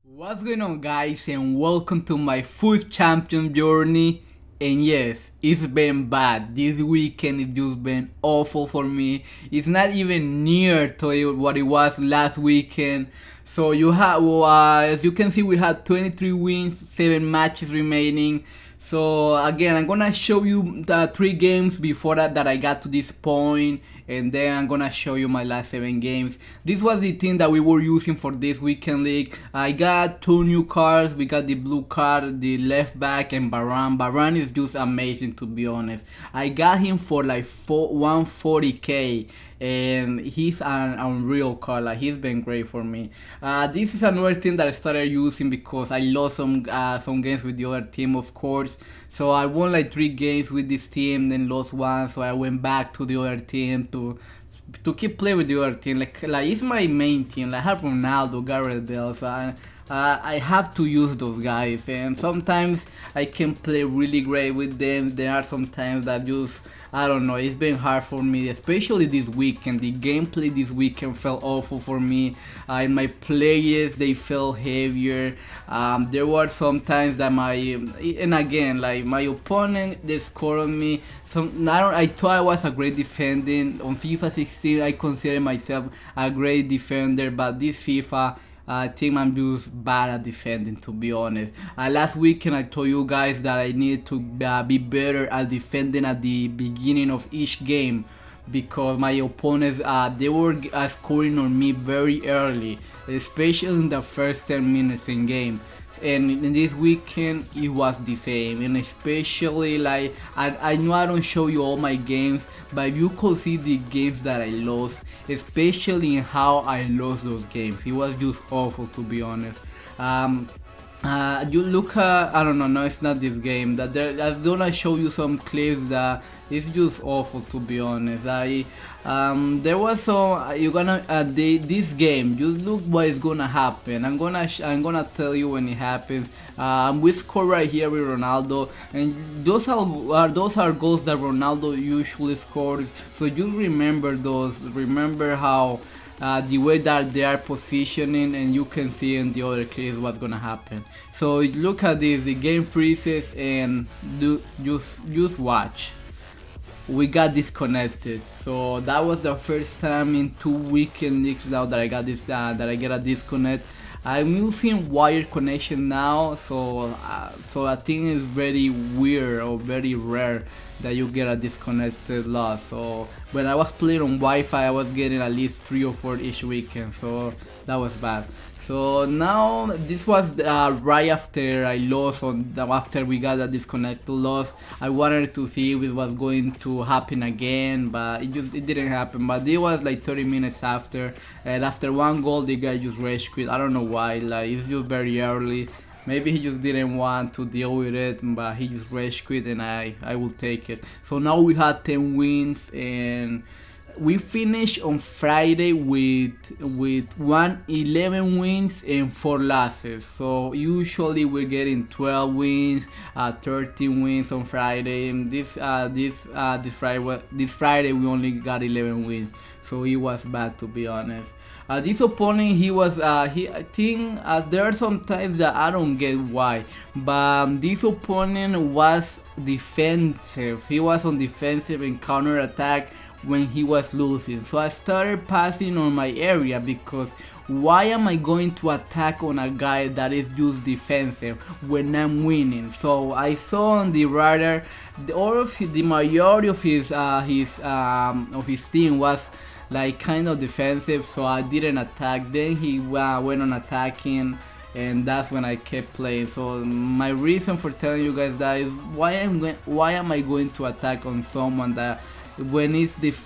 What's going on, guys, and welcome to my fourth champion journey. And yes, it's been bad. This weekend it's just been awful for me. It's not even near to what it was last weekend. So you have, as you can see, we had 23 wins, 7 matches remaining. So again, I'm gonna show you the 3 games before that I got to this point, and then I'm gonna show you my last 7 games. This was the team that we were using for this weekend league. I got 2 new cards. We got the blue card, the left back, and Baran. Baran is just amazing, to be honest. I got him for like 140k, and he's an unreal card. Like, he's been great for me. This is another thing that I started using because I lost some games with the other team, of course. So I won like 3 games with this team, then lost one. So I went back to the other team to keep playing with the other team. Like it's my main team. Like, I have Ronaldo, Gareth Bale, so I have to use those guys. And sometimes I can play really great with them. There are some times that just, I don't know, it's been hard for me, especially this weekend. The gameplay this weekend felt awful for me. And my players, they felt heavier. There were some times that and again, like, my opponent, they scored on me. I thought I was a great defending. On FIFA 16, I consider myself a great defender, but this FIFA, I think I'm just bad at defending, to be honest. Last weekend I told you guys that I needed to be better at defending at the beginning of each game, because my opponents, they were scoring on me very early, especially in the first 10 minutes in game. And in this weekend it was the same, and especially, like, I know I don't show you all my games, but if you could see the games that I lost, especially in how I lost those games, it was just awful, to be honest. You look at, I don't know, no, it's not this game. I'm gonna show you some clips that it's just awful, to be honest. There was some, you're gonna, this game, just look what is gonna happen. I'm gonna tell you when it happens. We score right here with Ronaldo, and those are goals that Ronaldo usually scores. So you remember those. Remember how the way that they are positioning, and you can see in the other clips what's gonna happen. So look at this. The game freezes, and just watch. We got disconnected. So that was the first time in 2 weekend leagues now that I got this that I get a disconnect. I'm using wired connection now, so I think it's very weird or very rare that you get a disconnected loss. So when I was playing on Wi-Fi, I was getting at least 3 or 4 each weekend, so that was bad. So now this was right after I lost, after we got a disconnected loss. I wanted to see if it was going to happen again, but it didn't happen. But it was like 30 minutes after, and after 1 goal the guy just rage quit. I don't know why, like, it's just very early. Maybe he just didn't want to deal with it, but he just rage quit, and I will take it. So now we had 10 wins, and we finished on Friday with 11 wins and 4 losses. So usually we're getting 12 wins, 13 wins on Friday. And this Friday we only got 11 wins. So it was bad, to be honest. This opponent, I think, there are some times that I don't get why, but this opponent was defensive. He was on defensive and counter attack when he was losing. So I started passing on my area, because why am I going to attack on a guy that is just defensive when I'm winning? So I saw on the radar the majority of his team was like kind of defensive, so I didn't attack. Then he went on attacking, and that's when I kept playing. So my reason for telling you guys that is why am I going to attack on someone that when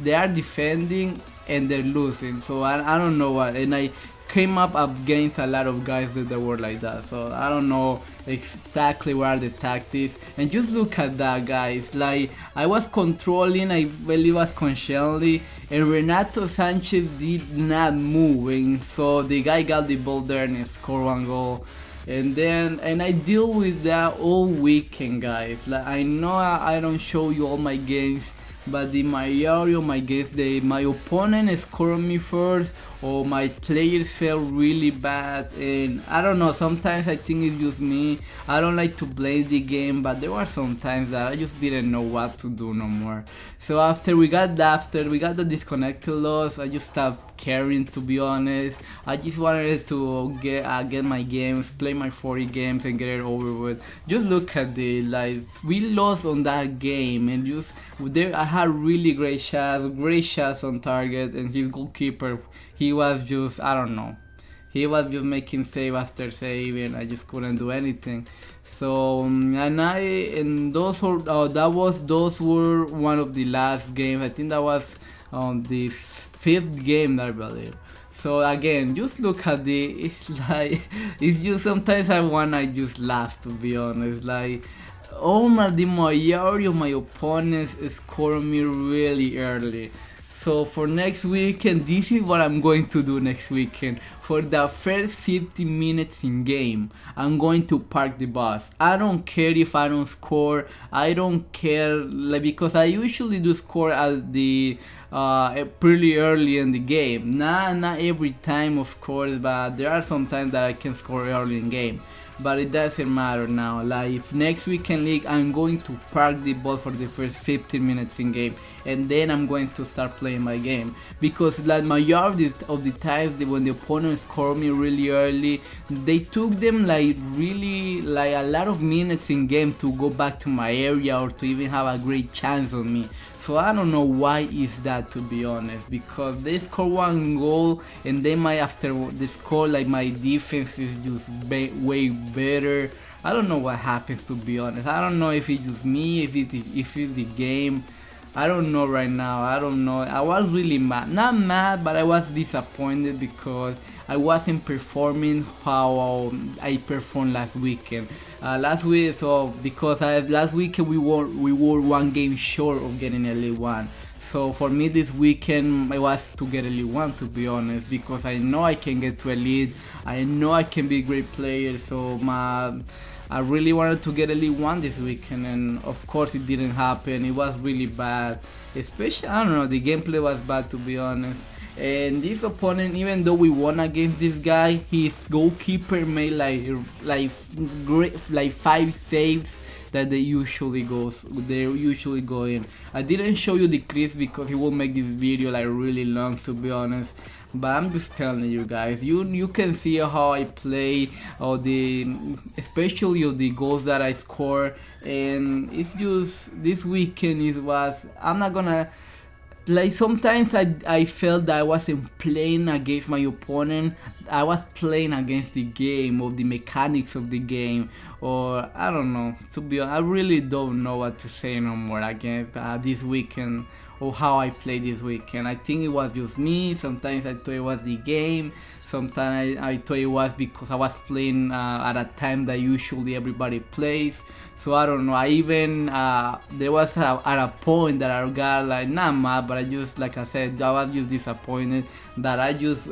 they are defending and they're losing? So I don't know what, and I came up against a lot of guys that were like that. So I don't know exactly what are the tactics. And just look at that, guys. Like, I was controlling, I believe was conscientiously, and Renato Sanchez did not move, and so the guy got the ball there and scored 1 goal. And I deal with that all weekend, guys. Like, I know I don't show you all my games, but the majority of my games, my opponent scored me first, or my players felt really bad, and I don't know, sometimes I think it's just me. I don't like to blame the game, but there were some times that I just didn't know what to do no more. So after we got the disconnected loss, I just stopped caring, to be honest. I just wanted to get my games, play my 40 games and get it over with. Just look at the, like, we lost on that game, and just there I had really great shots on target, and his goalkeeper, he was just, I don't know, he was just making save after save, and I just couldn't do anything. So those were one of the last games. I think that was the fifth game, I believe. So again, just look at it's like, it's just sometimes I just laugh, to be honest. Like, the majority of my opponents score me really early. So for next weekend, this is what I'm going to do next weekend. For the first 50 minutes in game, I'm going to park the bus. I don't care if I don't score. I don't care, like, because I usually do score at the pretty early in the game. Not every time, of course, but there are some times that I can score early in game. But it doesn't matter now. Like, if next weekend league, I'm going to park the ball for the first 15 minutes in game, and then I'm going to start playing my game. Because like majority of the times when the opponent scored me really early, they took them like really like a lot of minutes in game to go back to my area or to even have a great chance on me. So I don't know why is that, to be honest, because they score one goal and then after the score, like, my defense is just way better. I don't know what happens, to be honest. I don't know if it's just me, if it's the game. I don't know right now. I don't know. I was really mad. Not mad, but I was disappointed because I wasn't performing how I performed last weekend. Last weekend we were one game short of getting Elite 1. So for me this weekend it was to get Elite 1, to be honest, because I know I can get to Elite. I know I can be a great player. So I really wanted to get Elite 1 this weekend, and of course it didn't happen. It was really bad. Especially, I don't know, the gameplay was bad, to be honest. And this opponent, even though we won against this guy, his goalkeeper made like 5 saves that they usually go in. I didn't show you the clips because it will make this video like really long, to be honest. But I'm just telling you guys, you can see how I play, or especially the goals that I score, and it's just this weekend I'm not gonna. Like, sometimes I felt that I wasn't playing against my opponent. I was playing against the game, or the mechanics of the game, or I don't know. To be honest, I really don't know what to say no more against this weekend, or how I played this weekend. I think it was just me. Sometimes I thought it was the game. Sometimes I thought it was because I was playing at a time that usually everybody plays. So I don't know. I even there was at a point that I got like not mad, but I just, like I said, I was just disappointed that I just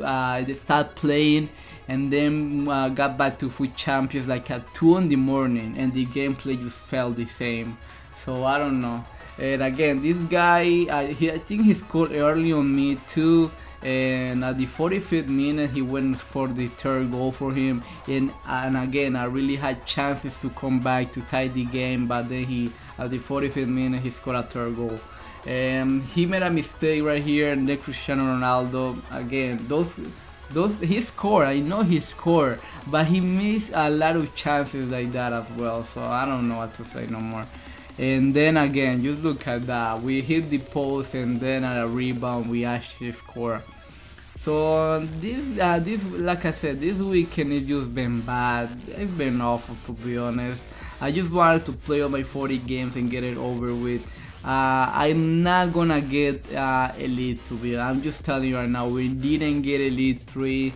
started playing and then got back to Foot Champions like at 2 in the morning, and the gameplay just felt the same. So I don't know. And again, this guy, I think he scored early on me too. And at the 45th minute he went for the third goal for him, and again I really had chances to come back to tie the game, but then at the 45th minute he scored a third goal. He made a mistake right here, and then Cristiano Ronaldo again, he scored, I know he scored, but he missed a lot of chances like that as well. So I don't know what to say no more. And then again, just look at that, we hit the post, and then at a rebound we actually score. So this like I said, this weekend it's just been bad. It's been awful, to be honest. I just wanted to play all my 40 games and get it over with. I'm not gonna get Elite, to be honest. I'm just telling you right now, we didn't get Elite 3.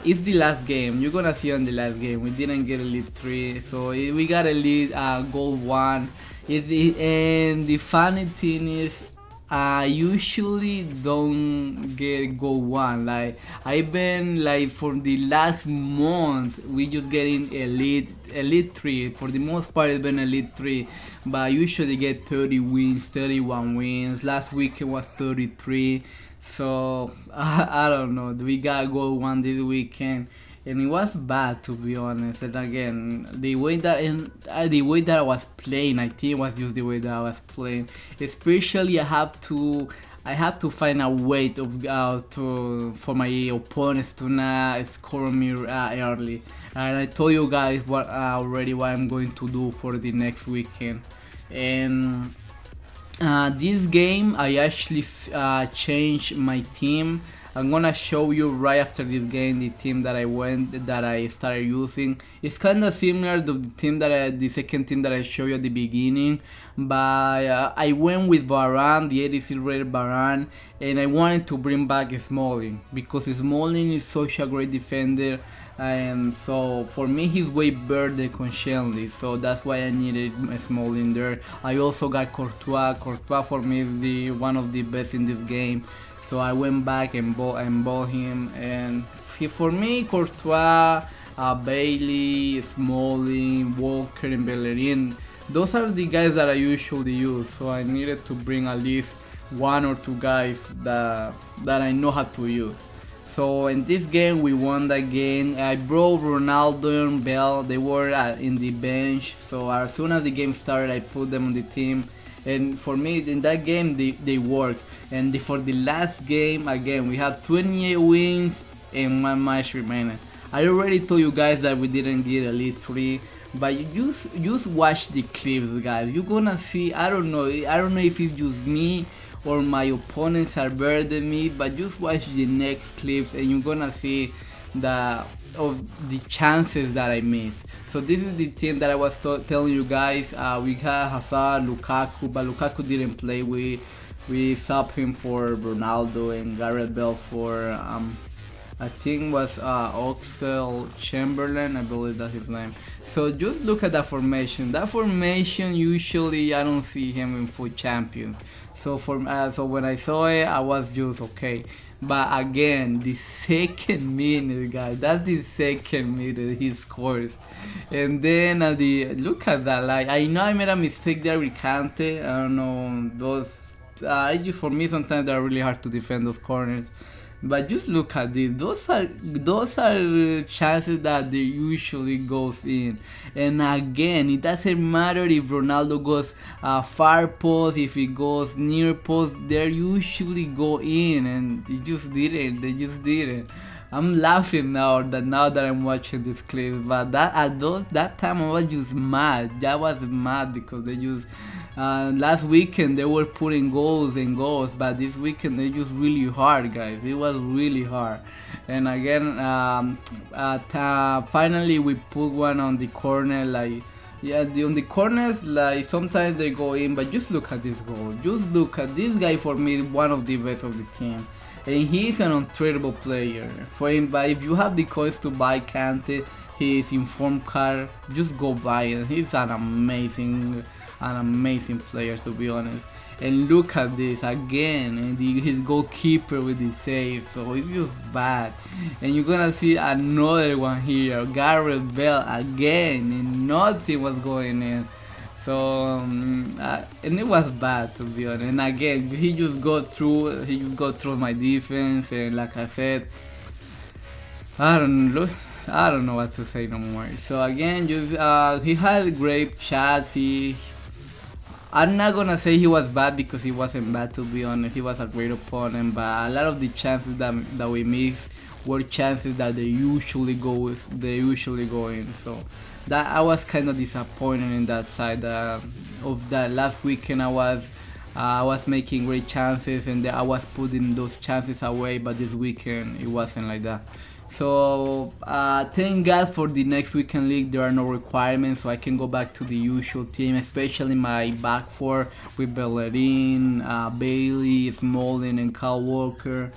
It's the last game. You're gonna see on the last game we didn't get Elite 3, so we got Elite Gold 1. And the funny thing is, I usually don't get Gold 1. Like, I've been like for the last month we just getting Elite 3. For the most part it's been Elite 3, but I usually get 30 wins, 31 wins. Last week it was 33. So I don't know. We got a good one this weekend, and it was bad to be honest. And again, the way that I was playing, I think it was just the way that I was playing. Especially, I have to find a way to for my opponents to not score me early. And I told you guys what already what I'm going to do for the next weekend, and this game I actually changed my team. I'm gonna show you right after this game the team that I started using. It's kind of similar to the second team that I showed you at the beginning, but I went with Varane, the 86 rated Varane, and I wanted to bring back Smalling because Smalling is such a great defender, and so for me he's way better than Koscielny, so that's why I needed a Smalling there. I also got Courtois. Courtois for me is one of the best in this game, so I went back and bought him, and for me Courtois, Bailey, Smalling, Walker, and Bellerin, those are the guys that I usually use. So I needed to bring at least one or two guys that I know how to use. So in this game we won that game. I brought Ronaldo and Bell. They were in the bench. So as soon as the game started, I put them on the team. And for me, in that game, they worked. And for the last game, again, we had 28 wins and one match remaining. I already told you guys that we didn't get Elite 3. But you just watch the clips, guys. You're gonna see. I don't know if it's just me or my opponents are better than me, but just watch the next clips and you're gonna see of the chances that I missed. So this is the team that I was telling you guys. We had Hazard, Lukaku, but Lukaku didn't play. We subbed him for Ronaldo and Gareth Bale for I think was Oxel Chamberlain, I believe that's his name. So just look at that formation. That formation usually I don't see him in full champions. So so when I saw it, I was just okay. But again, the second minute, guys, that's the second minute he scores, and then look at that. Like I know I made a mistake there with Kante. I don't know those. For me sometimes they're really hard to defend those corners. But just look at this. Those are chances that they usually goes in. And again, it doesn't matter if Ronaldo goes far post, if he goes near post, they usually go in, and they just didn't. They just didn't. I'm laughing now that I'm watching this clip, but that time I was just mad. That was mad because they just last weekend they were putting goals and goals, but this weekend they just really hard, guys. It was really hard. And again, finally we put one on the corner, like. Yeah, on the corners, like sometimes they go in, but just look at this goal. Just look at this guy. For me, one of the best of the team, and he's an untradeable player. For him, but if you have the coins to buy Kante, his informed card, just go buy it. He's an amazing player, to be honest. And look at this again, and his goalkeeper with the save, so it's just bad. And you're gonna see another one here, Gareth Bale again, and nothing was going in. So and it was bad, to be honest. And again, he just got through my defense, and like I said, I don't know what to say no more. So again, he had great shots. I'm not gonna say he was bad because he wasn't bad, to be honest. He was a great opponent, but a lot of the chances that we missed were chances that they usually go in. So that I was kind of disappointed in that side of that last weekend. I was making great chances and I was putting those chances away, but this weekend it wasn't like that. So thank God for the next weekend league there are no requirements, so I can go back to the usual team, especially my back four with Bellerin, Bailey, Smalling, and Kyle Walker.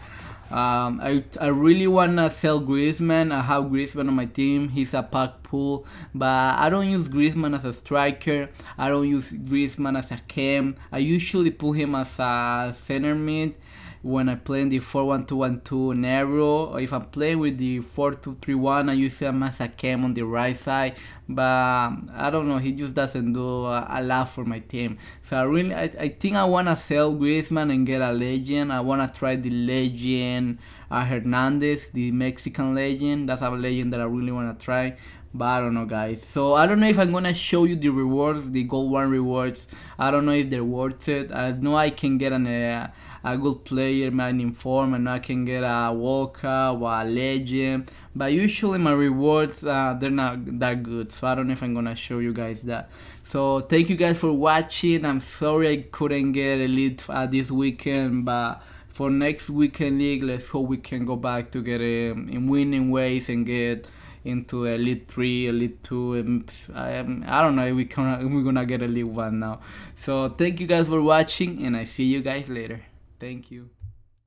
I really wanna sell Griezmann. I have Griezmann on my team. He's a pack pull, but I don't use Griezmann as a striker. I don't use Griezmann as a cam. I usually put him as a center mid. when I play in the 4-1-2-1-2 narrow, or if I'm playing with the 4-2-3-1, I usually have Masakem on the right side, but I don't know, he just doesn't do a lot for my team. So I think I want to sell Griezmann and get a legend. I want to try the legend Hernandez, the Mexican legend. That's a legend that I really want to try. But I don't know, guys. So I don't know if I'm gonna show you the rewards, the gold 1 rewards. I don't know if they're worth it. I know I can get a good player, man, in form, and I can get a Walker or a legend. But usually my rewards, they're not that good. So I don't know if I'm gonna show you guys that. So thank you guys for watching. I'm sorry I couldn't get Elite this weekend, but for next weekend league, let's hope we can go back to get in winning ways and get into Elite 3, Elite 2. I don't know if we're gonna get Elite 1 now. So thank you guys for watching, and I see you guys later. Thank you.